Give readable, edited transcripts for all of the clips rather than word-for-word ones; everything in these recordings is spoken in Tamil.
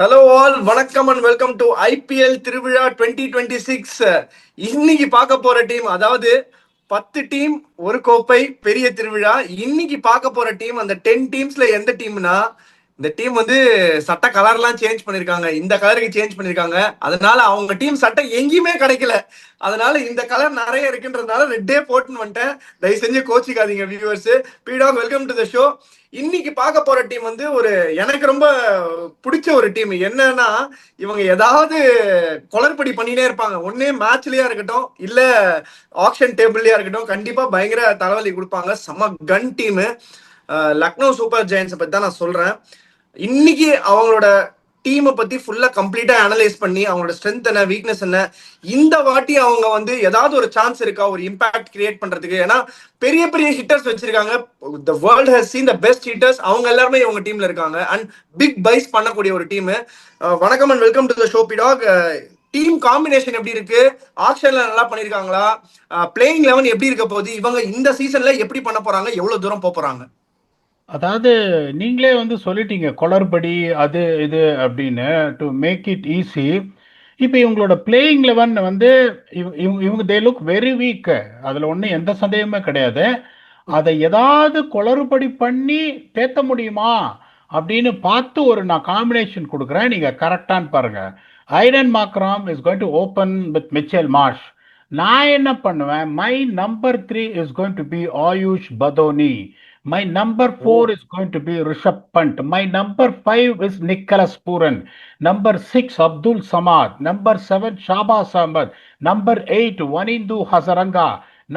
ஹலோ ஆல், வணக்கம் அண்ட் வெல்கம் டு ஐபிஎல் திருவிழா 2026. இன்னைக்கு பார்க்க போற டீம், அதாவது 10 டீம் ஒரு கோப்பை பெரிய திருவிழா. இன்னைக்கு பார்க்க போற டீம், அந்த 10 டீம்ஸ்ல எந்த டீம்னா, இந்த டீம் வந்து சட்ட கலர்லாம் சேஞ்ச் பண்ணிருக்காங்க. இந்த கலருக்கு சேஞ்ச் பண்ணிருக்காங்க. அதனால அவங்க டீம் சட்டை எங்கேயுமே கிடைக்கல. அதனால இந்த கலர் நிறைய இருக்குன்றதுனால ரெட்டே போட்டுன்னு வந்துட்டேன். தயவு செஞ்சு கோச்சிக்காதீங்க வியூவர்ஸ். பீடாக், வெல்கம் டு த ஷோ. இன்னைக்கு பார்க்க போற டீம் வந்து எனக்கு ரொம்ப பிடிச்ச ஒரு டீம். என்னன்னா, இவங்க ஏதாவது குளறுபடி பண்ணினே இருப்பாங்க. ஒன்னே மேட்ச்லயா இருக்கட்டும், இல்ல ஆக்ஷன் டேபிள்லயா இருக்கட்டும், கண்டிப்பா பயங்கர தலைவலி கொடுப்பாங்க. செம கன் டீம். லக்னோ சூப்பர் ஜெயன்ஸை பத்தி தான் நான் சொல்றேன். இன்னைக்கு அவங்களோட டீமை பத்தி ஃபுல்லா கம்ப்ளீட்டா அனலைஸ் பண்ணி அவங்களோட ஸ்ட்ரென்த் என்ன, வீக்னஸ் என்ன, இந்த வாட்டி அவங்க வந்து ஏதாவது ஒரு சான்ஸ் இருக்கா ஒரு இம்பாக்ட் கிரியேட் பண்றதுக்கு. ஏன்னா பெரிய பெரிய ஹிட்டர்ஸ் வச்சிருக்காங்க. The world has scene the best hitters. அவங்க எல்லாருமே இவங்க டீம்ல இருக்காங்க. அண்ட் பிக் பைஸ் பண்ணக்கூடிய ஒரு டீம். வணக்கம் and welcome to the show பிடாக். டீம் காம்பினேஷன் எப்படி இருக்கு? ஆக்ஷன்ல நல்லா பண்ணிருக்காங்களா? பிளேயிங் 11 எப்படி இருக்க போகுது? இவங்க இந்த சீசன்ல எப்படி பண்ண போறாங்க? எவ்வளவு தூரம் போறாங்க? அதாவது நீங்களே வந்து சொல்லிட்டீங்க குளறுபடி அது இது அப்படின்னு டு மேக் இட் ஈஸி. இப்போ இவங்களோட பிளேயிங் லெவன் வந்து இவங்க தே லுக் வெரி வீக். அதில் ஒன்றும் எந்த சந்தேகமே கிடையாது. அதை ஏதாவது குளறுபடி பண்ணி தேத்த முடியுமா அப்படின்னு பார்த்து நான் காம்பினேஷன் கொடுக்குறேன். நீங்கள் கரெக்டான்னு பாருங்க. Aiden Markram is going to open with Mitchell Marsh. நான் என்ன பண்ணுவேன், my number 3 is going to be Ayush Badoni. My number 4 is going to be Rishabh Pant. My number 5 is Nicholas Puran. Number 6, Abdul Samad. Number 7, Shahbaz Ahmed. Number 8, Wanindu Hazaranga.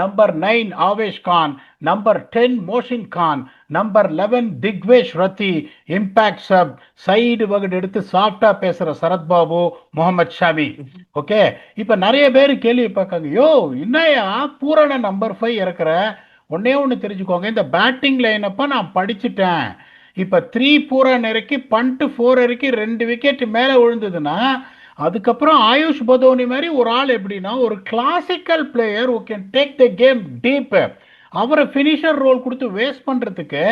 Number 9, Avesh Khan. Number 10, Moshin Khan. Number 11, Digvesh Rathi. Impact sub. Side வகுடு எடுத்து சாஃப்டா பேசுற சரத் பாபு, முகமது ஷாமி. ஓகே, இப்ப நிறைய பேர் கேள்வி பார்க்காங்க, யோ என்னையா பூரண நம்பர் 5 இருக்கிற. ஒன்னே ஒன்று தெரிஞ்சுக்கோங்க, இந்த பேட்டிங் லைனப்ப நான் படிச்சுட்டேன். இப்போ 3 பூரன் இறக்கி பண்ட்டு 4 இறக்கி 2 விக்கெட் மேலே விழுந்ததுன்னா, அதுக்கப்புறம் ஆயுஷ் பதோனி மாதிரி ஒரு ஆள் எப்படின்னா ஒரு classical player who can take the game deep. அவரை ஃபினிஷர் ரோல் கொடுத்து வேஸ்ட் பண்ணுறதுக்கு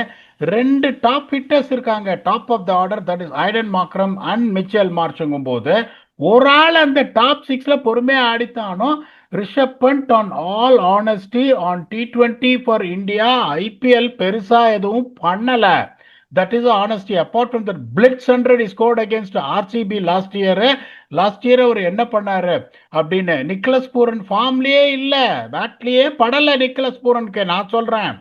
2 டாப் ஹிட்டர்ஸ் இருக்காங்க. Top of the order, that is Aiden Markram and Mitchell மார்ச்சுங்கும் போது ஒரு ஆள் அந்த டாப் 6ல பொறுமையாக ஆடித்தானோ. Rishabh Pant on all honesty on T20 for India IPL பெருசா எதுவும் பண்ணல. That is honesty. Apart from that blitz 100 he scored against RCB last year அவர் என்ன பண்ணாரு அப்படின்னு. நிக்கலஸ் பூரன் ஃபார்ம்லயே இல்ல, பேட்லயே படல. நிக்கலஸ் பூரனுக்கு நான் சொல்றேன்,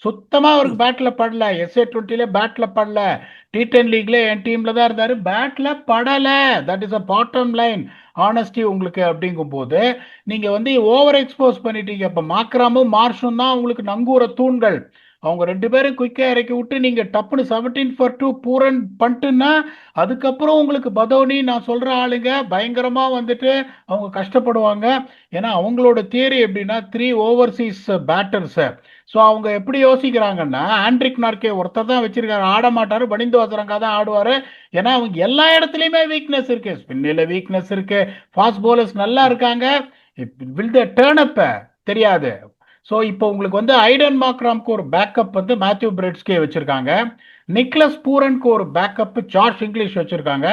சுத்தமா அவருக்கு பேட்ல படல. SA20ல பேட்ல படல. T10 லீக்ல என் டீம்ல தான் இருந்தாரு, பேட்ல படல. That is a bottom line honesty உங்களுக்கு. அப்படிங்கும் போது நீங்க வந்து ஓவர் எக்ஸ்போஸ் பண்ணிட்டீங்க. இப்ப மாக்ராமும் மார்ஷும் தான் உங்களுக்கு நங்கூர தூண்கள். அவங்க 2 பேரும் குயிக்கா இறக்கி விட்டு நீங்க டப்புன்னு 17 for 2 பூரன் பண்ணிட்டுன்னா, அதுக்கப்புறம் உங்களுக்கு பதோனி நான் சொல்ற ஆளுங்க பயங்கரமா வந்துட்டு அவங்க கஷ்டப்படுவாங்க. ஏன்னா அவங்களோட தியரி எப்படின்னா 3 ஓவர்சீஸ் பேட்டர்ஸ். ஸோ அவங்க எப்படி யோசிக்கிறாங்கன்னா, ஆண்ட்ரிக் நார்கே ஒருத்தர் தான் வச்சிருக்காரு, ஆட மாட்டாரு. பனிந்து வசரங்கா தான் ஆடுவாரு. ஏன்னா அவங்க எல்லா இடத்துலையுமே வீக்னஸ் இருக்கு. ஸ்பின்னில் வீக்னஸ் இருக்கு, ஃபாஸ்ட் போலர்ஸ் நல்லா இருக்காங்க. வில் த டேர்ன் அப் தெரியாது. ஸோ இப்போ உங்களுக்கு வந்து ஐடன் மாக்ராம்க்கு ஒரு பேக்கப் வந்து மேத்யூ பிரெட்ஸ்கே வச்சிருக்காங்க. நிக்லஸ் பூரனுக்கு ஒரு பேக்கப் ஜார்ஜ் இங்கிலீஷ் வச்சிருக்காங்க.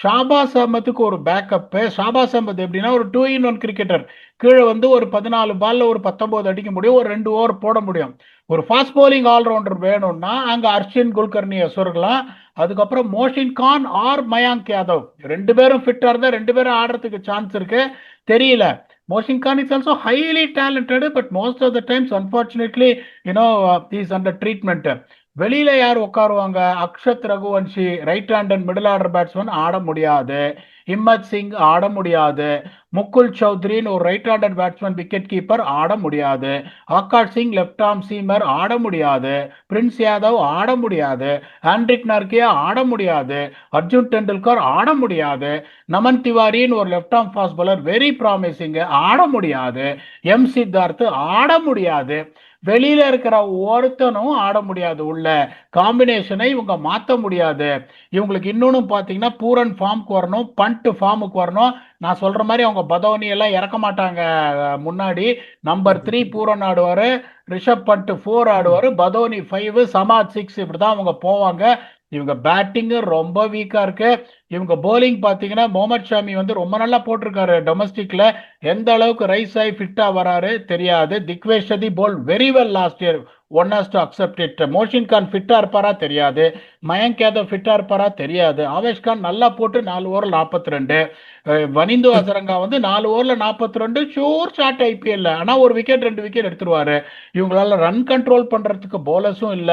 ஷாபாஸ் அஹமத்துக்கு ஒரு பேக்கப். ஷாபாஸ் அஹமத் எப்படின்னா ஒரு 2-in-1 கிரிக்கெட்டர். கீழே வந்து ஒரு 14 பால்ல ஒரு 19 அடிக்க முடியும், ஒரு 2 ஓவர் போட முடியும். ஒரு ஃபாஸ்ட் போலிங் ஆல்ரவுண்டர் வேணும்னா அங்க அர்ஷின் குல்கர்னியை சொருகலாம். அதுக்கப்புறம் மோஷின் கான் ஆர் மயாங்க் யாதவ் 2 பேரும் ஃபிட்டா இருந்தா 2 பேரும் ஆடுறதுக்கு சான்ஸ் இருக்கு. தெரியல. Moshin Khan is also highly talented, but most of the times, unfortunately, he is under treatment. வெளியில யார் உட்காருவாங்க? Akshat Raghuvanshi right hand and middle order batsman ஆட முடியாது. ஹிம்மத் சிங் ஆட முடியாது. முகுல் சௌத்ரின்னு ஒரு right handed batsman wicket keeper ஆட முடியாது. Akash Singh left arm seamer ஆட முடியாது. பிரின்ஸ் யாதவ் ஆட முடியாது. ஆண்ட்ரிக் நார்கே ஆட முடியாது. அர்ஜுன் டெண்டுல்கர் ஆட முடியாது. நமன் திவாரின்னு ஒரு left arm fast bowler very promising ஆட முடியாது. எம் சித்தார்த் ஆட முடியாது. வெளியில இருக்கிற ஒருத்தனும் ஆட முடியாது. உள்ள காம்பினேஷனை இவங்க மாற்ற முடியாது. இவங்களுக்கு இன்னொன்னு பாத்தீங்கன்னா பூரன் ஃபார்முக்கு வரணும், பண்ட் ஃபார்முக்கு வரணும். நான் சொல்ற மாதிரி அவங்க பதோனி எல்லாம் இறக்க மாட்டாங்க. முன்னாடி நம்பர் 3 பூரன் ஆடுவாரு, ரிஷப் பண்ட் 4 ஆடுவாரு, பதோனி 5, சமாத் 6, இப்படிதான் அவங்க போவாங்க. இவங்க பேட்டிங்கு ரொம்ப வீக்கா இருக்கு. இவங்க bowling பாத்தீங்கன்னா முகமது ஷாமி வந்து ரொம்ப நல்லா போட்டிருக்காரு டொமஸ்டிக்ல. எந்த அளவுக்கு ரைஸ் ஆகி ஃபிட்டா வராரு தெரியாது. திக்வேஷ் சதி bowled very well last year. One has to accept it. Mohsin Khan ஃபிட்டா இருப்பாரா தெரியாது. மயங்க் யாதவ் ஃபிட்டா இருப்பாரா தெரியாது. ஆவேஷ் கான் நல்லா போட்டு 4 ஓவரில் 42. வனிந்து அசரங்கா வந்து 4 ஓவரில் 42 ஷூர் ஷாட் ஐபிஎல்ல. ஆனா ஒரு விக்கெட் 2 விக்கெட் எடுத்துருவாரு. இவங்களால ரன் கண்ட்ரோல் பண்றதுக்கு போலர்ஸும் இல்ல.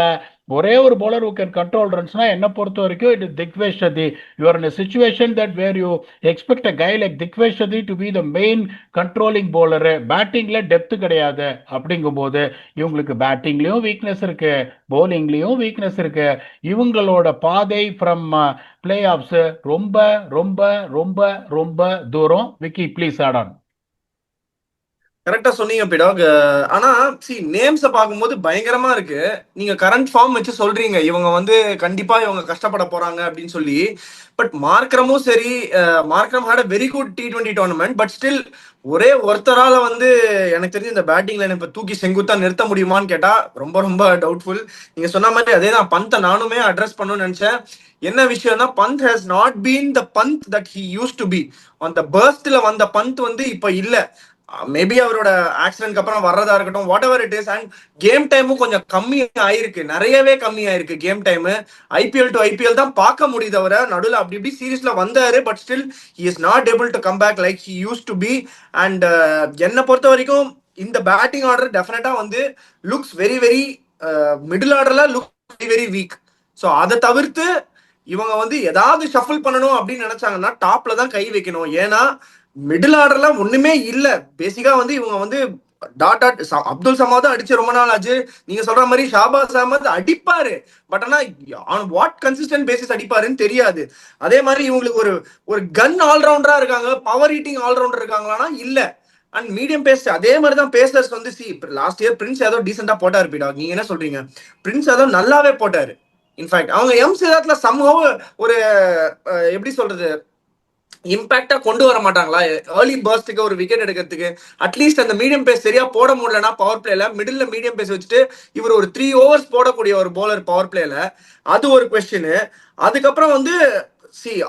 ஒரே ஒரு bowler who can control runsனா என்ன பொறுத்த வரைக்கும் it is திக்வேஷ் சதி. You are in a situation that where you expect a guy like Digvesh சதி to be the main controlling bowler. பேட்டிங்ல டெப்த் கிடையாது. அப்படிங்கும்போது இவங்களுக்கு பேட்டிங்லயும் வீக்னஸ் இருக்கு, bowlingலயும் வீக்னஸ் இருக்கு. இவங்களோட பாதை ஃப்ரம் பிளே ஆஃப்ஸ் ரொம்ப ரொம்ப ரொம்ப ரொம்ப தூரம். Vicky please add on. கரெக்டா சொன்னீங்க பிடாக். ஆனா சி நேம்ஸ பார்க்கும்போது பயங்கரமா இருக்கு. நீங்க கரண்ட் ஃபார்ம் வச்சு சொல்றீங்க இவங்க வந்து கண்டிப்பா இவங்க கஷ்டப்பட போறாங்க அப்படின்னு சொல்லி. பட் மார்க்ரமும் சரி, Markram had a very good T20 tournament. But still ஒரே ஒருத்தரால வந்து எனக்கு தெரிஞ்சு இந்த பேட்டிங் லைன் இப்ப தூக்கி செங்குத்தா நிறுத்த முடியுமான்னு கேட்டா ரொம்ப ரொம்ப டவுட்ஃபுல். நீங்க சொன்ன மாதிரி அதே தான் பந்தை நானுமே அட்ரஸ் பண்ணணும்னு நினைச்சேன். என்ன விஷயம்னா Pant has not been the Pant that he use to be. அந்த பர்ஸ்ட்ல வந்த பந்த் வந்து இப்ப இல்ல. மேபி அவரோட ஆக்சிடென்ட்க்கு அப்புறம் வர்றதா இருக்கட்டும், whatever it is. And game டைமும் கொஞ்சம் கம்மி ஆயிருக்கு, நிறையவே கம்மி ஆயிருக்கு game time. IPL to IPL தான் பார்க்க முடியுது. அவரை நடுவில் அப்படி இப்படி சீரீஸ்ல வந்தாரு, but still he is not able to come back like he use to be. And என்னை பொறுத்த வரைக்கும் இந்த பேட்டிங் ஆர்டர் டெஃபினட்டா வந்து லுக்ஸ் வெரி வெரி மிடில் ஆர்டர்ல look very very weak. So அதை தவிர்த்து இவங்க வந்து ஏதாவது ஷஃபிள் பண்ணணும் அப்படின்னு நினைச்சாங்கன்னா டாப்ல தான் கை வைக்கணும். ஏன்னா மிடில் ஆர்டர்ல ஒண்ணுமே இல்ல. பேசிக்கா வந்து இவங்க வந்து அப்துல் சமாத் அடிச்சு ரொம்ப நாள் ஆச்சு. நீங்க சொல்ற மாதிரி ஷாபாஸ் அஹமத் அடிப்பாரு, பட் ஆனா ஆன் வாட் கன்சிஸ்டன்ட் பேசிஸ் அடிப்பாருன்னு தெரியாது. அதே மாதிரி இவங்களுக்கு ஒரு ஒரு கன் ஆல்ரவுண்டரா இருக்காங்க, பவர் ஹீட்டிங் ஆல்ரவுண்டர் இருக்காங்களான்னா இல்ல. அண்ட் மீடியம் பேஸ் அதே மாதிரி தான் பேசர்ஸ் வந்து லாஸ்ட் இயர் பிரின்ஸ் யாதவ் டீசெண்டா போட்டாரு பீடா. நீங்க என்ன சொல்றீங்க? பிரின்ஸ் யாதவ் நல்லாவே போட்டாரு. இன்ஃபேக்ட் அவங்க சேதாத்ல சம்ஹவ் ஒரு எப்படி சொல்றது இம்பாக்டா கொண்டு வர மாட்டாங்களா ஏர்லி பர்ஸ்டுக்கு ஒரு விக்கெட் எடுக்கிறதுக்கு? அட்லீஸ்ட் அந்த மீடியம் பேஸ் சரியா போட முடியலன்னா பவர் பிளேல மிடில் மீடியம் பேஸ் வச்சுட்டு இவர் ஒரு 3 ஓவர்ஸ் போடக்கூடிய ஒரு போலர் பவர் பிளேல, அது ஒரு கொஸ்டின். அதுக்கப்புறம் வந்து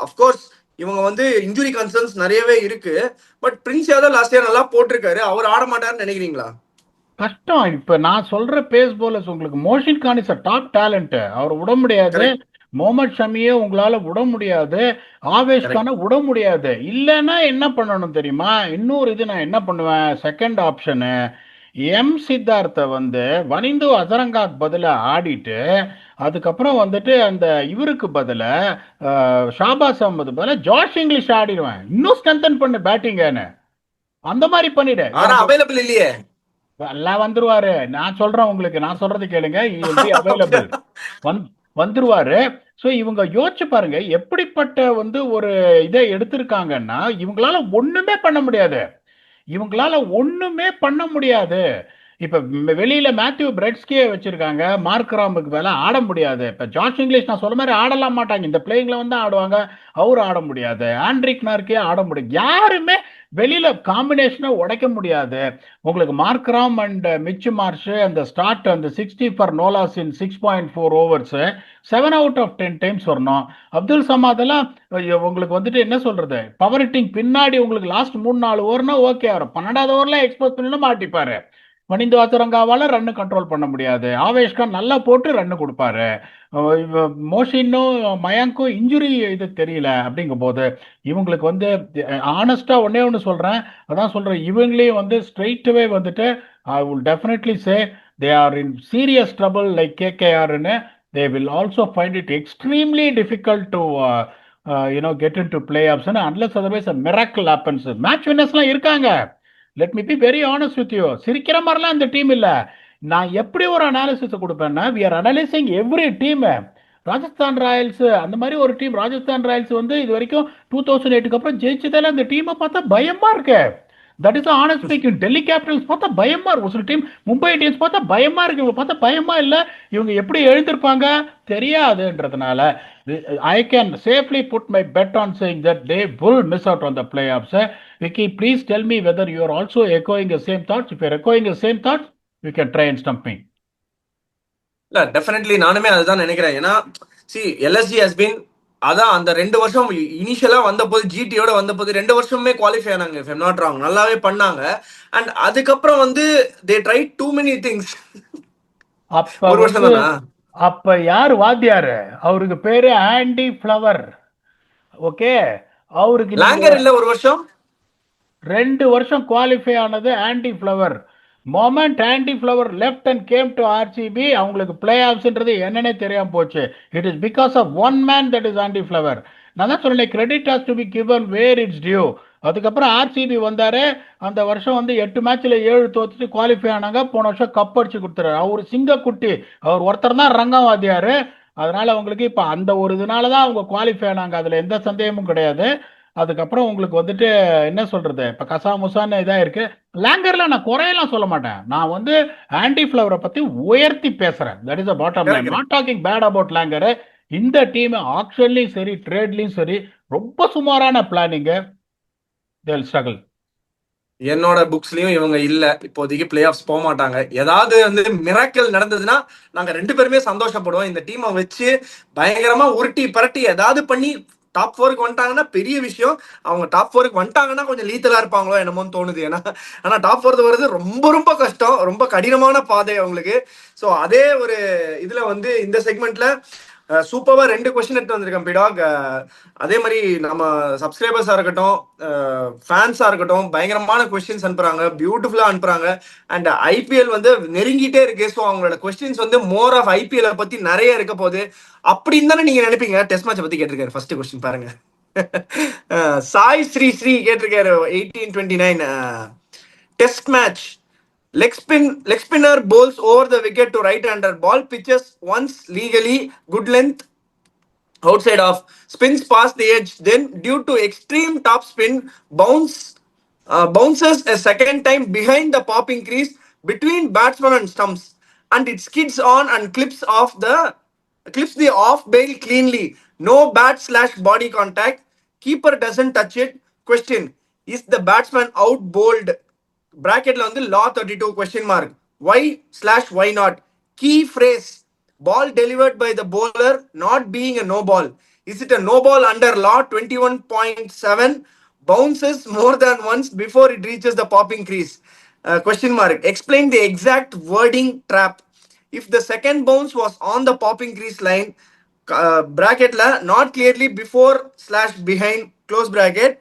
அஃப்கோர்ஸ் இவங்க வந்து இன்ஜுரி கன்சர்ன்ஸ் நிறையவே இருக்கு. But Prince Yadav last year நல்லா போட்டிருக்காரு. அவர் ஆட மாட்டாருன்னு நினைக்கிறீங்களா? கஷ்டம். இப்ப நான் சொல்ற பேஸ் போலர்ஸ் உங்களுக்கு Mohsin Khan is a top talent. அவர் விட முடியாது. கரெக்ட் முகமது ஷமியை உங்களால விட முடியாது. ஆவேஷ் கரெக்ட். கானை விட முடியாது. இல்லைன்னா என்ன பண்ணணும் தெரியுமா? இன்னொரு இது நான் என்ன பண்ணுவேன், செகண்ட் ஆப்ஷனு சித்தார்த்தை வந்து வனிந்து அசரங்காக்கு பதிலா ஆடிட்டு, அதுக்கப்புறம் வந்துட்டு அந்த இவருக்கு பதிலா ஷாபாஸ் அஹமது பதிலா ஜாஷ் இங்கிலீஷ் ஆடிடுவேன். இன்னும் ஸ்ட்ரென்தன் பண்ணு பேட்டிங்கன்னு. அந்த மாதிரி பண்ணிடு. ஆனா அவைலபிள் இல்லையே. எல்லாம் வந்துருவாரு. நான் சொல்றேன் உங்களுக்கு, நான் சொல்றது கேளுங்க. அவைலபிள் வந்துருவாரு. ஸோ இவங்க யோசிச்சு பாருங்க எப்படிப்பட்ட வந்து ஒரு இதை எடுத்திருக்காங்கன்னா, இவங்களால ஒண்ணுமே பண்ண முடியாது. இவங்களால ஒண்ணுமே பண்ண முடியாது. இப்ப வெளியில மேத்யூ பிரெட்ஸ்கே வச்சிருக்காங்க, மார்க்ராமுக்கு மேல ஆட முடியாது. இப்ப ஜார்ஜ் இங்கிலீஷ் நான் சொல்ல மாதிரி ஆடலாம் மாட்டாங்க. இந்த பிளேயிங்ல வந்து ஆடுவாங்க, அவரு ஆட முடியாது. ஆண்ட்ரிக் நார்க்கே ஆட முடியும். யாருமே வெளியில காம்பினேஷனை உடைக்க முடியாது. உங்களுக்கு மார்க்ராம் அண்ட் மிச் மார்ஷ் அந்த ஸ்டார்ட் அந்த 60 for no loss in 6.4 overs 7 out of 10 times வரணும். அப்துல் சமாத் எல்லாம் உங்களுக்கு வந்துட்டு என்ன சொல்றது, பவர் ஹிட்டிங் பின்னாடி உங்களுக்கு லாஸ்ட் 3-4 ஓவர்னா ஓகே. அவர் 12வது ஓவர்ல எக்ஸ்போஸ் பண்ணி மாட்டிப்பாரு. வனிந்து அசரங்காவால ரன்னு கண்ட்ரோல் பண்ண முடியாது. ஆவேஷ் கான் நல்லா போட்டு ரன்னு கொடுப்பாரு. மோஷினும் மயங்கும் இன்ஜுரி இது தெரியல. அப்படிங்கும் போது இவங்களுக்கு வந்து ஆனஸ்டா ஒன்னே ஒன்று சொல்றேன், அதான் சொல்றேன், இவங்களையும் வந்து ஸ்ட்ரெயிட்வே வந்துட்டு I will definitely say they are in serious trouble like கேகேஆர்னு. They will also find it extremely difficult to get in to play option unless otherwise miracle happens. Match வின்னர்ஸ்லாம் இருக்காங்க. Let me be very honest with you. சிரிக்கிற மாதிரிலாம் இந்த டீம் இல்ல. நான் எப்படி ஒரு அனாலிசிஸ் கொடுப்பேன்னா, we are analysing every team. Rajasthan Royals அந்த மாதிரி ஒரு டீம். ராஜஸ்தான் ராயல்ஸ் வந்து இது வரைக்கும் 2008க்கு அப்புறம் ஜெயிச்சதால அந்த டீமை பார்த்தா பயமா இருக்கு. That is honest speaking. Delhi Capitals பார்த்தா பயமா இருக்கு. ஒரு சில டீம் மும்பை இந்தியன்ஸ் பார்த்தா பயமா இருக்கு. இவங்க பார்த்தா பயமா இல்ல. இவங்க எப்படி எழுந்திருப்பாங்க தெரியாதுன்றதுனால I can safely put my bet on saying that they will miss out on the playoffs. Vicky, please tell me whether you are also echoing the same thoughts. If you are echoing the same thoughts, you can try and stump me. இல்ல டெஃபினெட்லி நானுமே அதுதான் நினைக்கிறேன். ஏன்னா சி எல்எஸ்ஜி ஹஸ் பீன் அதான் அந்த 2 வருஷம் இனிஷியலா வந்த போது ஜிடியோட வந்த போது 2 வருஷமே குவாலிஃபை ஆனாங்க, இஃப் ஐம் நாட் ராங், நல்லாவே பண்ணாங்க. அண்ட் அதுக்கப்புறம் வந்து they try too many things. அப்ப ஒரு வருஷம் வந்து தானா? அப்ப யாரு வாத்தியாரு? அவருக்கு பேரு ஆண்டி ஃப்ளவர். ஓகே, அவருக்கு நீங்க லாங்கர் இல்ல ஒரு வருஷம். 2 வருஷம் குவாலிஃபை ஆனது Andy Flower. Moment Andy Flower left and came to RCB, அவங்களுக்கு பிளே ஆஃப்ஸ்ன்றது என்னன்னே தெரியாம போச்சு. It is because of one man, that is Andy Flower. நான் தான் சொன்னேன், credit has to be given where it's due. அதுக்கப்புறம் ஆர்சிபி வந்தாரு, அந்த வருஷம் வந்து 8 மேட்ச்ல 7 தோத்துட்டு குவாலிஃபை ஆனாங்க. போன வருஷம் கப் அடிச்சு கொடுத்துறாரு. அவர் சிங்கக்குட்டி, அவர் ஒருத்தர் தான் ரங்கவாதியாரு. அதனால அவங்களுக்கு இப்ப அந்த ஒரு இதனால தான் அவங்க குவாலிஃபை ஆனாங்க, அதுல எந்த சந்தேகமும் கிடையாது. அதுக்கப்புறம் உங்களுக்கு வந்துட்டு என்ன சொல்றது, இப்ப கசாமுசான்னு இதா இருக்கு. லேங்கர்ல நான் குறையெல்லாம் சொல்ல மாட்டேன், நான் வந்து ஆன்டி ஃபிளவரை பத்தி உயர்த்தி பேசுறேன். That is a bottom line, Correct. Not talking bad about Langer. இந்த டீம் ஆக்ஷன்லயும் சரி ட்ரேட்லயும் சரி ரொம்ப சுமாரான பிளானிங். தேல் ஸ்ட்ரகிள். என்னோட புக்ஸ்லயும் இவங்க இல்ல, இப்போதைக்கு பிளே ஆஃப்ஸ் போக மாட்டாங்க. ஏதாவது வந்து மிராக்கல் நடந்ததுன்னா நாங்க 2 பேருமே சந்தோஷப்படுவோம். இந்த டீமை வச்சு பயங்கரமா உருட்டி பரட்டி ஏதாவது பண்ணி டாப் 4க்கு வந்துட்டாங்கன்னா பெரிய விஷயம். அவங்க டாப் 4க்கு வந்துட்டாங்கன்னா கொஞ்சம் லீத்தலா இருப்பாங்களோ என்னமோன்னு தோணுது. ஏன்னா ஆனா டாப் 4 வருது ரொம்ப ரொம்ப கஷ்டம், ரொம்ப கடினமான பாதை அவங்களுக்கு. ஸோ அதே ஒரு இதுல வந்து இந்த செக்மெண்ட்ல சூப்பராக 2 கொஸ்டின் எடுத்து வந்திருக்கேன் பிடாக். அதே மாதிரி நம்ம சப்ஸ்கிரைபர்ஸாக இருக்கட்டும், ஃபேன்ஸாக இருக்கட்டும், பயங்கரமான கொஸ்டின்ஸ் அனுப்புறாங்க, பியூட்டிஃபுல்லாக அனுப்புறாங்க. அண்ட் ஐபிஎல் வந்து நெருங்கிட்டே இருக்கு. ஸோ அவங்களோட கொஸ்டின்ஸ் வந்து மோர் ஆஃப் ஐபிஎல் பற்றி நிறைய இருக்க போகுது அப்படின்னு தானே நீங்கள் நினைப்பீங்க. டெஸ்ட் மேட்சை பற்றி கேட்டிருக்காரு. ஃபர்ஸ்ட் கொஸ்டின் பாருங்க. சாய் ஸ்ரீ ஸ்ரீ கேட்டிருக்காரு 1829 test match. Leg spinner bowls over the wicket to right-hander. Ball pitches once legally, good length outside off, spins past the edge. Then, due to extreme top spin, bounces a second time behind the popping crease between batsman and stumps, and it skids on and clips the off bail cleanly. No bat/body contact. Keeper doesn't touch it. Question: is the batsman out bowled? Bracketல வந்து law 32 question mark. Why/why not? Key phrase: ball delivered by the bowler not being a no ball. Is it a no ball under law 21.7? Bounces more than once before it reaches the popping crease. Question mark. Explain the exact wording trap. If the second bounce was on the popping crease line, bracketல not clearly before/behind, close bracket.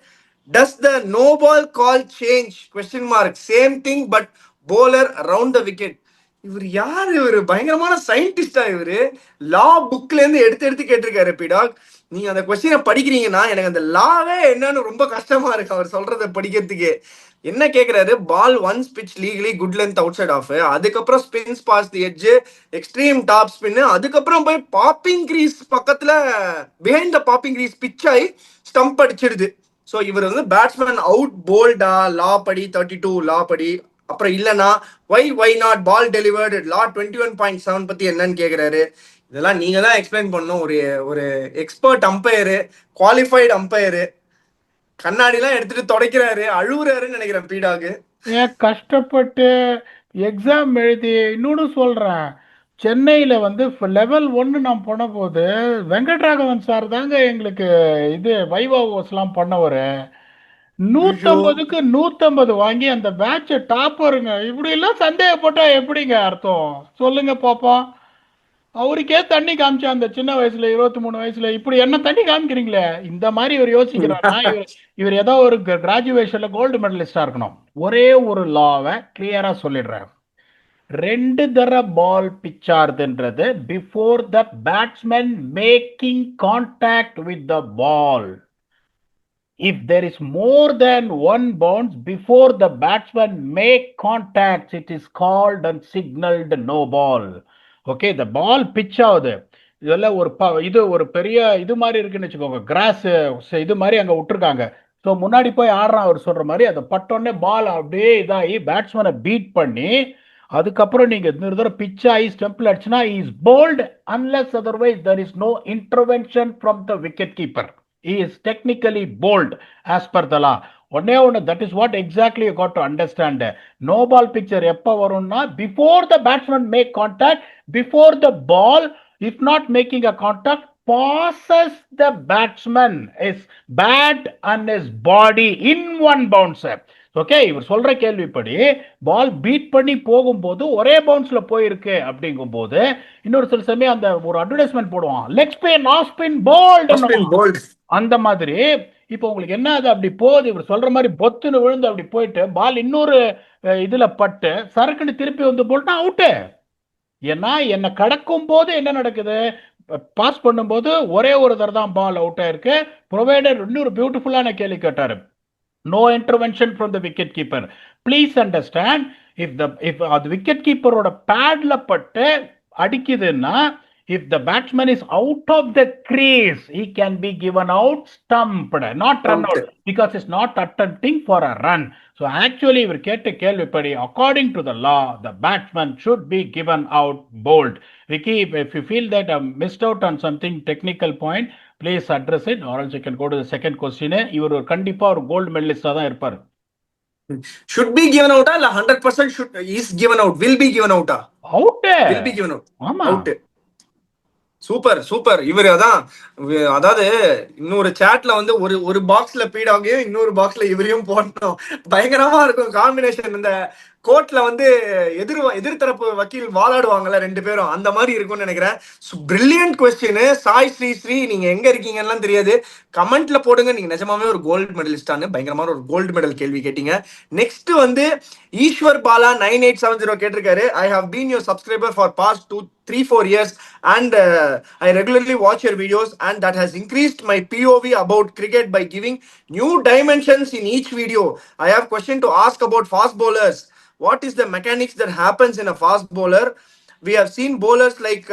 Does the no ball call change? Question mark. Same thing but bowler around the wicket. இவர் யார்? இவர் பயங்கரமான சயின்டிஸ்டா? இவரு லா புக்ல இருந்து எடுத்து எடுத்து கேட்டிருக்காரு பிடாக். நீங்க அந்த கொஸ்டினை படிக்கிறீங்கன்னா எனக்கு அந்த லாவே என்னன்னு ரொம்ப கஷ்டமா இருக்கு அவர் சொல்றதை படிக்கிறதுக்கு. என்ன கேட்கிறாரு? Ball once pitch legally, good length outside off, அதுக்கப்புறம் spins past the edge, extreme top spin, அதுக்கப்புறம் போய் பாப்பிங் கிரீஸ் பக்கத்துல behind the popping crease pitch ஆகி ஸ்டம்ப் அடிச்சிடுது. ஸோ இவர் வந்து பேட்ஸ்மேன் அவுட் போல்டா லா படி 32 லா படி, அப்புறம் இல்லைன்னா வை நாட் பால் டெலிவர்டு லா 21.7 பத்தி என்னன்னு கேட்குறாரு. இதெல்லாம் நீங்க தான் எக்ஸ்பிளைன் பண்ணணும். ஒரு ஒரு எக்ஸ்பர்ட் அம்பையரு, குவாலிஃபைடு அம்பையரு, கண்ணாடிலாம் எடுத்துட்டு தொடக்கிறாரு, அழுவுறாருன்னு நினைக்கிறேன் பீடாக்கு. ஏன் கஷ்டப்பட்டு எக்ஸாம் எழுதி. இன்னொன்று சொல்கிறேன், சென்னையில் வந்து லெவல் 1 நான் போன போது வெங்கட்ராகவன் சார் தாங்க எங்களுக்கு இது வைவாவோஸ்லாம் பண்ணவர். 150க்கு 150 வாங்கி அந்த பேட்சை டாப்பருங்க. இப்படி எல்லாம் சந்தேகப்பட்டா எப்படிங்க அர்த்தம் சொல்லுங்க பாப்போம். அவருக்கே தண்ணி காமிச்சா அந்த சின்ன வயசுல 23 வயசுல இப்படி என்ன தண்ணி காமிக்கிறீங்களே, இந்த மாதிரி இவர் யோசிக்கிறாருன்னா இவர் ஏதோ ஒரு கிராஜுவேஷன்ல கோல்டு மெடலிஸ்டா இருக்கணும். ஒரே ஒரு லாவை கிளியரா சொல்லிடுறேன். 2 தர பால் பிச் ஆறுதுன்றது before the batsman making contact with the ball. If there is more than one bounce before the batsman make contact, it is called and signaled no ball. Okay, இந்த பால் பிச் ஆகுது, இதெல்லாம் ஒரு இது ஒரு பெரிய இது மாதிரி இருக்குன்னு வச்சுக்கோங்க, கிராஸ் இது மாதிரி அங்கே விட்டுருக்காங்க. ஸோ முன்னாடி போய் ஆடுறான் அவர் சொல்ற மாதிரி, அதை பட்டோடனே பால் அப்படியே இதாகி பேட்ஸ்மேனை பீட் பண்ணி அதுக்கப்புறம் நீங்க இந்த தடவை பிச் ஆகி ஸ்டெம்பில் அடிச்சுன்னா is bowled unless otherwise there is no intervention from the wicket keeper. He is technically bold as per the law. That is what exactly you got to understand. No ball picture எப்ப வரும்னா before the batsman make contact, before the ball, if not making a contact, passes the batsman is bat and his body in one bounce. Okay, இவர் சொல்ற கேள்விப்படி பால் பீட் பண்ணி போகும்போது ஒரே பவுன்ஸ்ல போயிருக்கு அப்படிங்கும் போது, இன்னொரு சில சமயம் அந்த ஒரு அட்வர்டைஸ்மெண்ட் போடுவான், leg spin off spin bowled, அந்த மாதிரி. இப்போ உங்களுக்கு என்ன அது அப்படி போகுது, இவர் சொல்ற மாதிரி பொத்துன்னு விழுந்து அப்படி போயிட்டு பால் இன்னொரு இதுல பட்டு சரக்குன்னு திருப்பி வந்து போல்ட்டா அவுட்டு. ஏன்னா என்ன கடக்கும் போது என்ன நடக்குது, பாஸ் பண்ணும்போது ஒரே ஒரு தடவை தான் பால் அவுட் ஆயிருக்கு. ப்ரொவைடர் இன்னொரு பியூட்டிஃபுல்லான கேள்வி கேட்டாரு, no intervention from the wicket keeper. Please understand, if the wicket keeper oda pad la பட்டு அடிக்குதுன்னா, if the batsman is out of the crease, he can be given out stumped, not run out, because it's not attempting for a run. So actually இவர் கேட்ட கேள்விப்படி, according to the law, the batsman should be given out bowled. Vicky, if you feel that I missed out on something technical point, please address it, or else you can go to the second question. இவர் ஒரு கண்டிப்பா ஒரு கோல்டு மெடலிஸ்டா தான் இருப்பார். should be given out இல்ல 100% should is given out, will be given out out, will be given out. ஆமா, அவுட். Super super. இவரு அதாவது இன்னொரு சாட்ல வந்து ஒரு பாக்ஸ்ல பீடாகையும் இன்னொரு பாக்ஸ்ல இவரையும் போடணும். பயங்கரமா இருக்கும் காம்பினேஷன். இந்த கோர்ட்ல வந்து எதிர்த்தரப்பு வக்கீல் வாதாடுவாங்கல்ல ரெண்டு பேரும், அந்த மாதிரி இருக்கும்னு நினைக்கிறேன். Brilliant question. சாய் ஸ்ரீ நீங்க எங்க இருக்கீங்கன்னு தெரியாது, கமெண்ட்ல போடுங்க. நீங்க நிஜமாவே ஒரு கோல்டு மெடலிஸ்டான்னு பயங்கரமான ஒரு கோல்டு மெடல் கேள்வி கேட்டீங்க. நெக்ஸ்ட் வந்து ஈஸ்வர் பாலா 9870 கேட்டிருக்காரு. I have been your subscriber for past 3-4 years and I regularly watch your videos and that has increased my POV about cricket by giving new dimensions in each video. I have question to ask about fast bowlers. What is the mechanics that happens in a fast bowler? We have seen bowlers like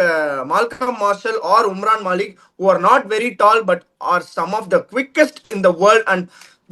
Malcolm Marshall or Umran Malik who are not very tall but are some of the quickest in the world, and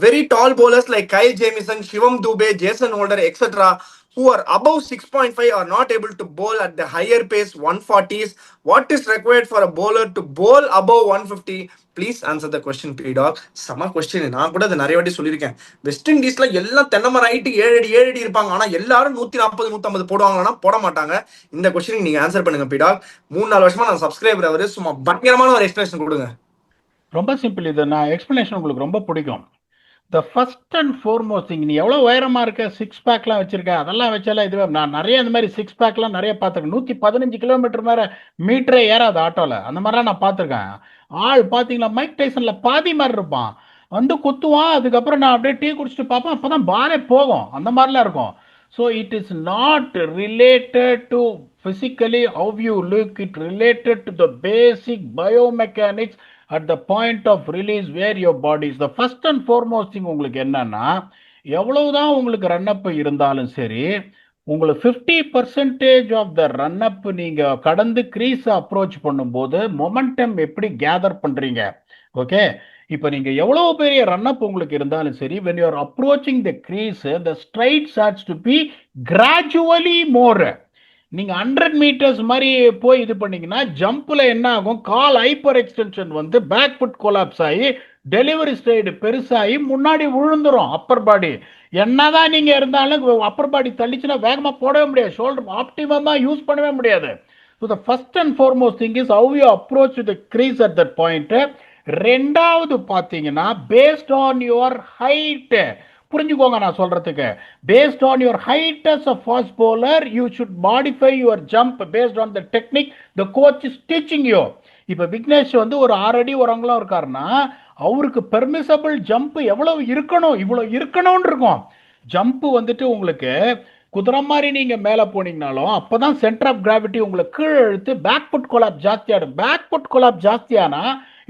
very tall bowlers like Kyle Jamieson, Shivam Dube, Jason Holder, etc. who are above 6.5 are not able to bowl at the higher pace 140s. What is required for a bowler to bowl above 150? Please answer the question, P-Dog. Summer question. நான் கூட அதை நிறைய வாட்டி சொல்லியிருக்கேன். வெஸ்ட் இண்டீஸ்ல எல்லாம் தென்னமரம் ஹைட்டு 7 அடி இருப்பாங்க, ஆனா எல்லாரும் 140-150 போடுவாங்கன்னா போட மாட்டாங்க. இந்த கொஸ்டின் நீங்க ஆன்சர் பண்ணுங்க P-Dog. 3-4 வருஷமா நான் சப்ஸ்கிரைபர். அவரு சும்மா பயங்கரமான ஒரு எக்ஸ்பிளேஷன் கொடுங்க. ரொம்ப சிம்பிள். இது நான் எக்ஸ்பிளேஷன் உங்களுக்கு ரொம்ப பிடிக்கும். த ஃபர்ஸ்ட் அண்ட் ஃபோர்மோஸ்ட் திங், நீ எவ்வளோ உயரமாக இருக்க, சிக்ஸ் பேக்லாம் வச்சிருக்க, அதெல்லாம் வச்சாலாம் இதுவே. நான் நிறைய இந்த மாதிரி சிக்ஸ் பேக்லாம் நிறைய பார்த்துருக்கேன். 115 கிலோமீட்டர் மேலே மீட்டரே ஏறாது ஆட்டோவில், அந்த மாதிரிலாம் நான் பார்த்துருக்கேன். ஆள் பார்த்தீங்களா, மைக் டைசனில் பாதி மாதிரி இருப்பான், வந்து குத்துவான், அதுக்கப்புறம் நான் அப்படியே டீ குடிச்சிட்டு பார்ப்பேன், அப்போ தான் பாலே போகும், அந்த மாதிரிலாம் இருக்கும். So it is not related to physically how you look, it related to the basic biomechanics at the point of release where your body is. The first and foremost thing உங்களுக்கு என்னன்னா, எவ்வளவுதான் உங்களுக்கு ரன்னப் இருந்தாலும் சரி, உங்களுக்கு 50% ஆஃப் த ரன்னப் நீங்க கடந்து கிரீஸ் அப்ரோச் பண்ணும்போது மொமெண்டம் எப்படி கேதர் பண்றீங்க. ஓகே, இப்போ நீங்க எவ்வளவு பெரிய ரன்னப் உங்களுக்கு இருந்தாலும் சரி, when you are approaching the crease, the stride starts to be gradually more. நீங்க 100 மீட்டர்ஸ் மாதிரி போய் இது பண்ணீங்கன்னா ஜம்ப்ல என்ன ஆகும், கால் ஹைப்பர் எக்ஸ்டென்ஷன் வந்து பேக் ஃபுட் கொலாப்ஸ் ஆகி டெலிவரி ஸ்டைடு பெருசாகி முன்னாடி விழுந்துரும் அப்பர் பாடி. என்னதான் நீங்க இருந்தாலும் அப்பர் பாடி தள்ளிச்சுன்னா வேகமா போடவே முடியாது, ஷோல்டர் ஆப்டிமமா யூஸ் பண்ணவே முடியாது. So the first and foremost thing is how you approach the crease at that point. ரெண்டாவது பார்த்தீங்கன்னா பேஸ்ட் ஆன் யுவர் ஹைட், புரிஞ்சுக்கோங்க நான் சொல்றதுக்கு, based on your height as a fast bowler you should modify your jump based on the technique the coach is teaching you. இப்ப விக்னேஷ் வந்து ஒரு 6 அடி ஒரு அங்குலம் இருக்காருன்னா அவருக்கு பெர்மிசபிள் ஜம்ப் எவ்வளவு இருக்கணும், இவ்வளவு இருக்கணும்னு இருக்கும். ஜம்ப் வந்துட்டு உங்களுக்கு குதிரை மாதிரி நீங்க மேல போனீங்கனாலும் அப்பதான் சென்டர் ஆஃப் கிராவிட்டி உங்களுக்கு கீழே இழுத்து பேக் ஃபுட் கொலாப் ஜாஸ்தியாடும். பேக் ஃபுட் கொலாப் ஜாஸ்தியானா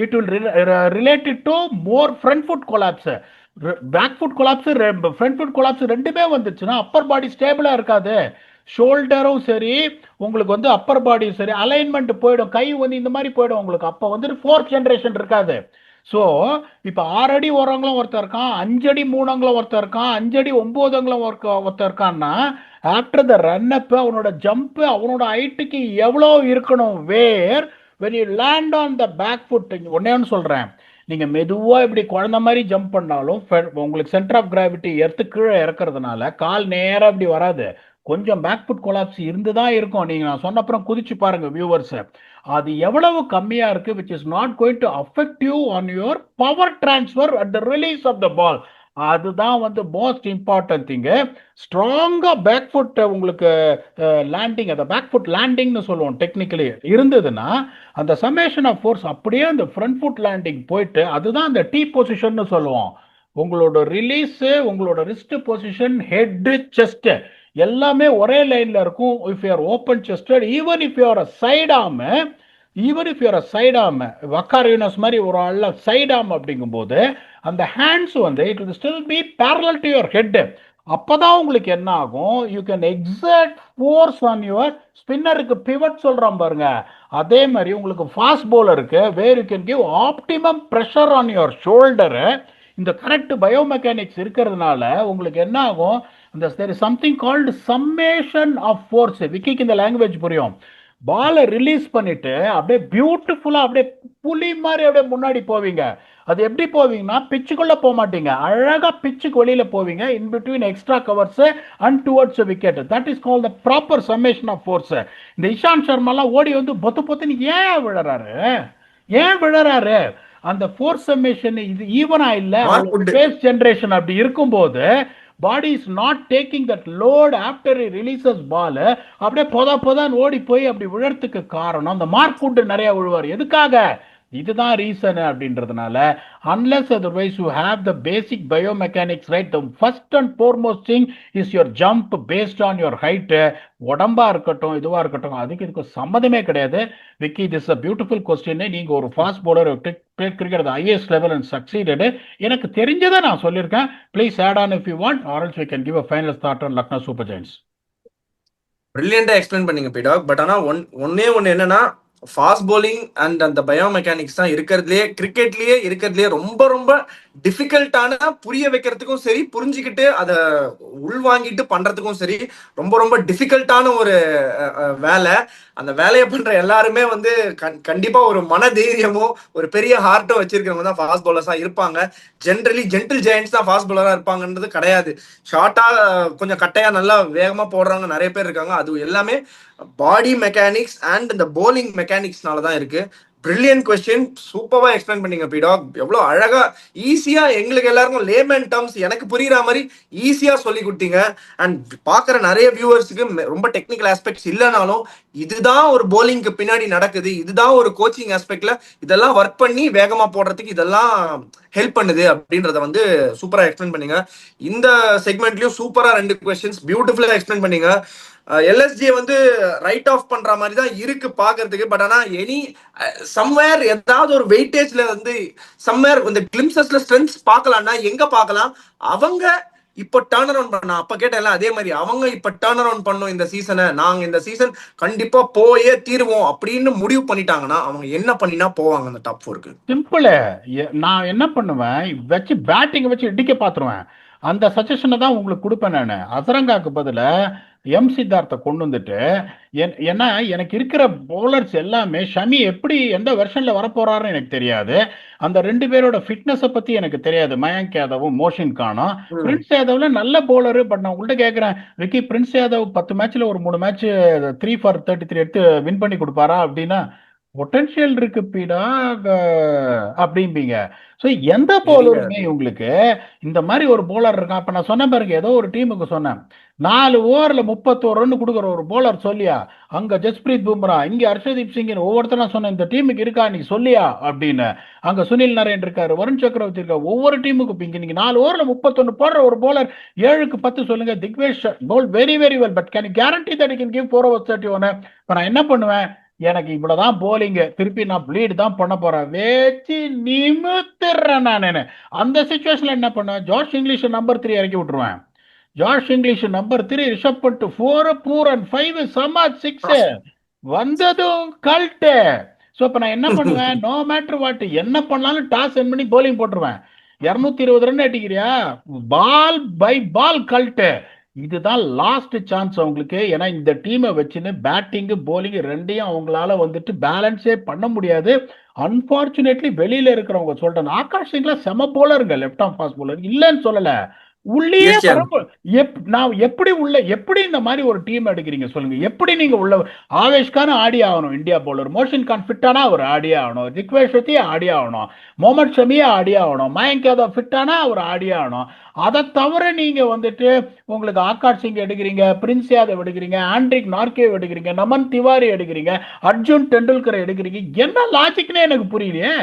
it will related to more front foot collapse. Back foot collapse front foot collapse ரெண்டுமே வந்துச்சுன்னா அப்பர் பாடி ஸ்டேபிளா இருக்காது. ஷோல்டரும் சரி உங்களுக்கு வந்து அப்பர் பாடியும் சரி அலைன்மெண்ட் போயிடும், கை வந்து இந்த மாதிரி போயிடும் உங்களுக்கு. அப்போ வந்துட்டு ஃபோர்த் ஜென்ரேஷன் இருக்காது. ஸோ இப்போ 6 அடி ஓரங்களும் ஒருத்தர் இருக்கான், 5 அடி 3 அங்குலம் ஒருத்தர் இருக்கான், 5 அடி 9 அங்குலம் ஒருத்தர் இருக்கான்னா ஆஃப்டர் த ரன்னப் அவனோட ஜம்ப் அவனோட ஹைட்டுக்கு எவ்வளோ இருக்கணும். வேர் when you land on the back foot, ஒன்னே ஒன்று சொல்றேன், நீங்க மெதுவா இப்படி குழந்தை மாதிரி ஜம்ப் பண்ணாலும் உங்களுக்கு சென்டர் ஆஃப் கிராவிட்டி எர்த்து கீழே இறக்குறதுனால கால் நேரம் இப்படி வராது, கொஞ்சம் பேக் ஃபுட் கொலாப்ஸ் இருந்து தான் இருக்கும். நீங்க நான் சொன்ன அப்புறம் குதிச்சு பாருங்க வியூவர்ஸ். அது எவ்வளவு கம்மியா இருக்கு, which is not going to affect you on your power transfer at the release of the ball. அதுதான் வந்து மோஸ்ட் இம்பார்ட்டன்ட் திங். ஸ்ட்ராங்கா பேக் ஃபுட் உங்களுக்கு லேண்டிங், அந்த பேக் ஃபுட் லேண்டிங்னு சொல்லுவோம் டெக்னிக்கலி இருந்ததுன்னா, அந்த சமேஷன் ஆஃப் ஃபோர்ஸ் அப்படியே அந்த ஃப்ரண்ட் ஃபுட் லேண்டிங் போயிட்டு, அதுதான் அந்த டி பொசிஷன் சொல்லுவோம். உங்களோட ரிலீஸ், உங்களோட ரிஸ்ட் பொசிஷன், ஹெட், செஸ்ட் எல்லாமே ஒரே லைன்ல இருக்கும். If you are open chested, even if you are side arm, Waqar Younis மாதிரி ஒரு ஆள்ல சைட் ஆர்ம் அப்படிங்கும்போது அந்த ஹேண்ட்ஸ் வந்து it will still be parallel to your head. அப்பதான் உங்களுக்கு என்ன ஆகும், you can exert force on your ஸ்பின்னருக்கு பிவட் சொல்றோம் பாருங்க. அதே மாதிரி உங்களுக்கு ஃபாஸ்ட் பவுலருக்கு where you can give optimum pressure on your shoulder. இந்த கரெக்ட் பயோமெக்கானிக்ஸ் இருக்கிறதுனால உங்களுக்கு என்ன ஆகும், இந்த there is something called summation of force. விக்கிக்கு இந்த லாங்குவேஜ் புரியும். பாலை ரிலீஸ் பண்ணிட்டு அப்படியே பியூட்டிஃபுல்லா அப்படியே புலி மாதிரி அப்படியே முன்னாடி போவீங்க. அது எப்படி போவீங்கன்னா, பிச்சுக்குள்ள போக மாட்டீங்க, அழகா பிச்சுக்கு வெளியில போவீங்க, in between extra covers and towards wicket. That is called the proper summation of force. இந்த இஷாந்த் சர்மாலாம் ஓடி வந்து பொத்து பொத்துன்னு ஏன் விழறாரு? அந்த ஃபோர்ஸ் சம்மேஷன் இது ஈவனா இல்ல. ஸ்பேஸ் ஜெனரேஷன் அப்படி இருக்கும்போது body is not taking that load after releases ball. அப்படியே போதான் ஓடி போய் அப்படி விழறதுக்கு காரணம் அந்த மார்க் வுட் நிறைய விழுவார். எதுக்காக? இதுதான் ரீசன் அப்படின்றதுனால. unless otherwise you have the basic biomechanics right, the first and foremost thing is your jump based on your height. உடம்பா இருக்கட்டும் இதுவா இருக்கட்டும் இதுக்கு சம்மதமே கிடையாது. Vicky, this is a beautiful question. நீங்க ஒரு fast bowler cricket highest level and succeeded. எனக்கு தெரிஞ்சதை நான் சொல்லியிருக்கேன். Please add on if you want, or else we can give a final thought on Lucknow Super Giants. பிரில்லியண்டா எக்ஸ்பிளைன் பண்ணீங்க பீடாக். பட் ஆனா ஒன்னே என்னன்னா, ஃபாஸ்ட் bowling அண்ட் அந்த பயோமெக்கானிக்ஸ் தான் இருக்கிறதுலயே ரொம்ப ரொம்ப டிஃபிகல்ட்டான, புரிய வைக்கிறதுக்கும் சரி, புரிஞ்சுக்கிட்டு அதை உள்வாங்கிட்டு பண்றதுக்கும் சரி, ரொம்ப ரொம்ப டிஃபிகல்ட்டான ஒரு வேலை. அந்த வேலையை பண்ற எல்லாருமே வந்து கண்டிப்பா ஒரு மனதைரியமும் ஒரு பெரிய ஹார்ட்டும் வச்சிருக்கிறவங்க தான் ஃபாஸ்ட் பவுலர்ஸா இருப்பாங்க. ஜென்ரலி ஜென்டில் ஜெயண்ட்ஸ் தான் ஃபாஸ்ட் பவுலரா இருப்பாங்கன்றது கிடையாது. ஷார்ட்டா கொஞ்சம் கட்டையா நல்லா வேகமா போடுறவங்க நிறைய பேர் இருக்காங்க. அது எல்லாமே பாடி மெக்கானிக்ஸ் அண்ட் இந்த போலிங் மெக்கானிக்ஸ்னால தான் இருக்கு. பிரில்லியன்ட் கொஸ்டின், சூப்பரா எக்ஸ்பிளைன் பண்ணீங்க பீடாக். எவ்வளவு அழகா ஈஸியா எங்களுக்கு எல்லாருக்கும் லேமன் டர்ம்ஸ் எனக்கு புரியுற மாதிரி ஈஸியா சொல்லி கொடுத்தீங்க. அண்ட் பாக்குற நிறைய வியூவர்ஸுக்கு ரொம்ப டெக்னிக்கல் ஆஸ்பெக்ட்ஸ் இல்லைனாலும் இதுதான் ஒரு போலிங்க்கு பின்னாடி நடக்குது, இதுதான் ஒரு கோச்சிங் ஆஸ்பெக்ட்ல இதெல்லாம் ஒர்க் பண்ணி வேகமா போடுறதுக்கு இதெல்லாம் ஹெல்ப் பண்ணுது அப்படின்றத வந்து சூப்பரா எக்ஸ்பிளைன் பண்ணீங்க. இந்த செக்மெண்ட்லயும் சூப்பரா 2 கொஸ்டின்ஸ் பியூட்டிஃபுல்லா எக்ஸ்பிளைன் பண்ணீங்க. எல்எஸ்ஜி வந்து ரைட் ஆஃப் பண்ற மாதிரி தான் இருக்கு பாக்குறதுக்கு. பட் ஆனா சம்வேர் ஏதாவது ஒரு வெயிட்டேஜ்ல வந்து சம்வேர் இந்த கிளிம்சஸ்ல ஸ்ட்ரென்த்ஸ் பார்க்கலாம்னா எங்க பார்க்கலாம்? அவங்க இப்ப டர்ன் அரவுண்ட் பண்ண, அப்ப கேட்டல அதே மாதிரி அவங்க இப்ப டர்ன் அரவுண்ட் பண்ணும் இந்த சீசனை, நாங்க இந்த சீசன் கண்டிப்பா போயே தீருவோம் அப்படின்னு முடிவு பண்ணிட்டாங்கன்னா அவங்க என்ன பண்ணினா போவாங்க அந்த டாப் 4க்கு? சிம்பிள். நான் என்ன பண்ணுவேன், வச்சு பேட்டிங் வச்சு இடிக்க பாத்துருவேன். அந்த சஜஷனை தான் உங்களுக்கு கொடுப்பேன் நான். அசரங்காக்கு பதில எம் சித்தார்த்தை கொண்டு வந்துட்டு, ஏன்னா எனக்கு இருக்கிற பவுலர்ஸ் எல்லாமே ஷமி எப்படி எந்த வெர்ஷன்ல வரப்போறாருன்னு எனக்கு தெரியாது. அந்த 2 பேரோட ஃபிட்னஸை பத்தி எனக்கு தெரியாது. மயங்க் யாதவும் மோஷின் கானும். பிரின்ஸ் யாதவ்ல நல்ல பவுலரு. பட் நான் உங்கள்கிட்ட கேட்கிறேன், விக்கி, பிரின்ஸ் யாதவ் 10 மேட்ச்ல ஒரு 3 மேட்ச் 3 for 33 எடுத்து வின் பண்ணி கொடுப்பாரா அப்படின்னா பொட்டன்ஷியல் இருக்கு பீடா அப்படிம்பீங்க. ஸோ எந்த பவுலருமே உங்களுக்கு இந்த மாதிரி ஒரு பவுலர் இருக்கான். அப்ப நான் சொன்ன பாருங்க, ஏதோ ஒரு டீமுக்கு சொன்னேன், 4 ஓவர்ல 31 ரன் கொடுக்குற ஒரு பவுலர் சொல்லியா, அங்க ஜஸ்பிரீத் பும்ரா, இங்க ஹர்ஷதீப் சிங், ஒவ்வொருத்தரும் சொன்ன இந்த டீமுக்கு இருக்கா நீ சொல்லியா அப்படின்னு. அங்க சுனில் நரேன் இருக்காரு, வருண் சக்கரவர்த்தி இருக்காரு. ஒவ்வொரு டீமுக்கு இங்க நீங்க 4 ஓவர்ல 31 போடுற ஒரு பவுலர் 7க்கு 10 சொல்லுங்க. Digvesh bowl very very well, but can guarantee that can give 4 overs 31. இப்ப நான் என்ன பண்ணுவேன், எனக்கு இவ்வளவுதான் போலிங், திருப்பி நான் ப்ளீட் தான் பண்ண போறேன், வேச்சு நிமித்துறேன் நான். அந்த சிச்சுவேஷன்ல என்ன பண்ணுவேன், ஜார்ஜ் இங்கிலீஷ் நம்பர் 3 இறக்கி விட்டுருவேன். George English number 3 Rishabh Pant 4 4 and 5 சமாஜ் 6 வந்ததும் கல்ட்டு. ஸோ இப்போ நான் என்ன பண்ணுவேன், நோ மேட்டர் வாட் என்ன பண்ணாலும் டாஸ் என் பண்ணி போலிங் போட்டுருவேன். 220 ரன் அடிக்கிறியா, பால் பை பால் கல்ட்டு. இதுதான் லாஸ்ட் சான்ஸ் அவங்களுக்கு. ஏன்னா இந்த டீமை வச்சுன்னு பேட்டிங் போலிங் ரெண்டையும் அவங்களால வந்துட்டு பேலன்ஸே பண்ண முடியாது. அன்பார்ச்சுனேட்லி வெளியில இருக்கிறவங்க சொல்றேன், ஆகாஷ் சிங்ல செம போலருங்க, லெஃப்ட் ஆம் ஃபாஸ்ட் போலர் இல்லைன்னு சொல்லல. உள்ளேயே எஸ் வர ஜாம். நான் எப்படி இந்த மாதிரி ஒரு டீம் எடுக்கிறீங்க சொல்லுங்க? எப்படி நீங்க உள்ள ஆவேஷ்கான ஆடி ஆகணும், இந்தியா பவுலர் மோஷன் கான் ஃபிட்டானா அவர் ஆடி ஆகணும், ரிக்வேஷத்தி ஆடி ஆகணும், முகமது ஷமியா ஆடி ஆகணும், மயங்க் யாதவ் ஃபிட்டானா அவர் ஆடி ஆகணும். அதை தவிர நீங்க வந்துட்டு உங்களுக்கு ஆகாஷ் சிங் எடுக்கிறீங்க, பிரின்ஸ் யாதவ் எடுக்கிறீங்க, ஆண்ட்ரிக் நார்கேவ் எடுக்கிறீங்க, நமன் திவாரி எடுக்கிறீங்க, அர்ஜுன் டெண்டுல்கரை எடுக்கிறீங்க. என்ன லாஜிக்னே எனக்கு புரியலையே.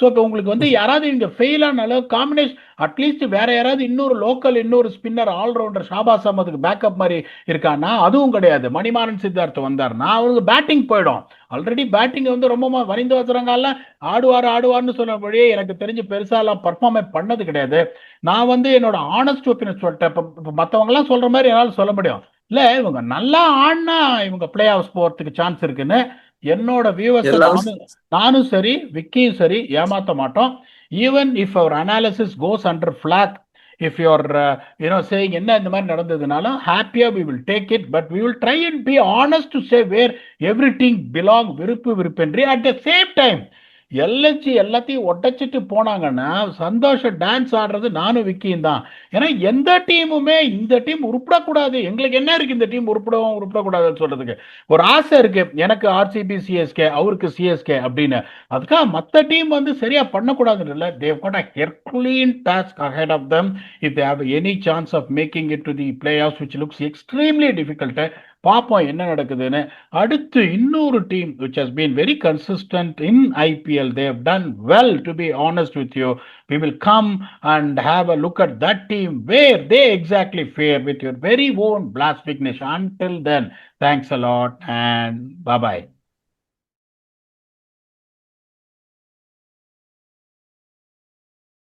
ஸோ இப்போ உங்களுக்கு வந்து யாராவது இங்க ஃபெயில் ஆனாலும் காம்பினேஷன் அட்லீஸ்ட் வேற யாராவது இன்னொரு ஸ்பின்னர் ஆல்ரவுண்டர் ஷாபாஸ் அஹமதுக்கு பேக்கப் மாதிரி இருக்கான்னா அதுவும் கிடையாது. மணிமாறன் சித்தார்த் வந்தார்னா அவருக்கு பேட்டிங் போயிடும். ஆல்ரெடி பேட்டிங் வந்து ரொம்ப வரிந்து வச்சுறாங்கல்ல, ஆடுவார்னு சொன்னபடியே எனக்கு தெரிஞ்சு பெருசாலாம் பர்ஃபார்மே பண்ணது கிடையாது. நான் வந்து என்னோட ஆனஸ்ட் ஒப்பீனியன் சொல்லிட்டேன். இப்போ மற்றவங்க எல்லாம் சொல்ற மாதிரி என்னால் சொல்ல முடியும் இல்ல, இவங்க நல்லா ஆடினா இவங்க பிளே ஆஃப் போறதுக்கு சான்ஸ் இருக்குன்னு என்னோட வியூவர்ஸ் எல்லாரும் நானும் சரி விக்கியும் சரி ஏமாத்த மாட்டோம். ஈவன் இஃப் அவர் analysis goes under flag, if you're saying என்ன இந்த மாதிரி நடந்ததுனாலும் ஹாப்பியா we will take it. But we will try and be honest to say where everything belong, விருப்பின்றி. At the same time LHC எல்லாத்தையும் ஒட்டச்சிட்டு போனாங்கன்னா சந்தோஷம் டான்ஸ் ஆடுறது நானும் விக்கியும் தான். ஏன்னா எந்த டீமுமே இந்த டீம் உருப்படக்கூடாது, எங்களுக்கு என்ன இருக்கு இந்த டீம் உருப்படக்கூடாதுன்னு சொல்றதுக்கு ஒரு ஆசை இருக்கு. எனக்கு ஆர்சிபி சிஎஸ்கே, அவருக்கு சிஎஸ்கே அப்படின்னு. அதுக்காக மற்ற டீம் வந்து சரியா பண்ணக்கூடாதுன்னு இல்லை. They've got a herculean task ahead of them if they have any chance of making it to the playoff which looks extremely difficult. பார்ப்போம் என்ன நடக்குதுன்னு. அடுத்து இன்னொரு team which has been very consistent in IPL, they have done well, to be honest with you. We will come and have a look at that team where they exactly fare with your very own Blast Vignesh. Until then, thanks a lot and bye bye.